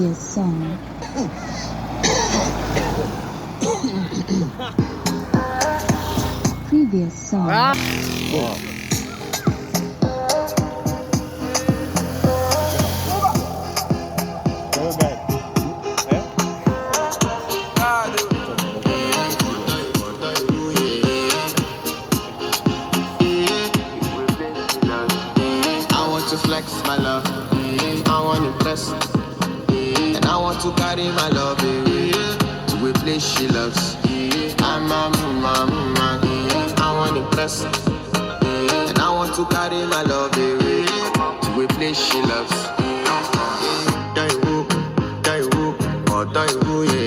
Previous song. Previous song. I want to flex my love, I want to impress, and I want to carry my love to a place she loves. I'm a mama, I want to impress, and I want to carry my love to a place she loves. Die who, oh die who, yeah.